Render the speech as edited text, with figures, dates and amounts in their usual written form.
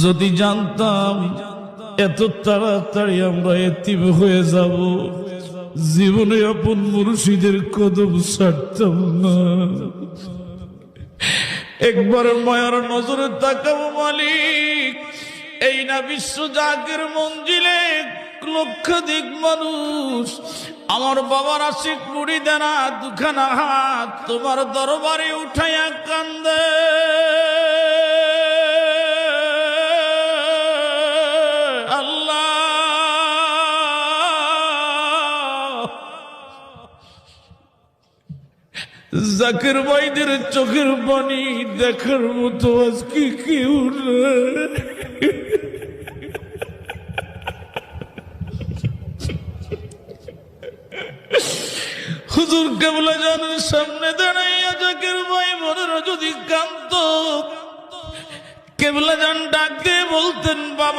যদি জানতাম এত তাড়াতাড়ি আমরা এতিম হয়ে যাব, জীবনে আপন মুর্শিদের কদম ছাড়তাম না। একবার মায়ার নজরে তাকাবো মালিক, এই না বিশ্ব জাগের মঞ্জিলে লক্ষাধিক মানুষ আমার বাবার আশিক মুরিদেরা দুখানা হাত তোমার দরবারে উঠাইয়া কান্দে। আল্লাহ, জাকির ভাইদের চোখের পানি দেখার মতো আজকে কেউ নেই। হুজুর কেবলা জানের সামনে দাঁড়াইয়া জাকির ভাই মনের যদি কান্ত, কেবলা জান ডাক দিয়ে বলতেন, বাবা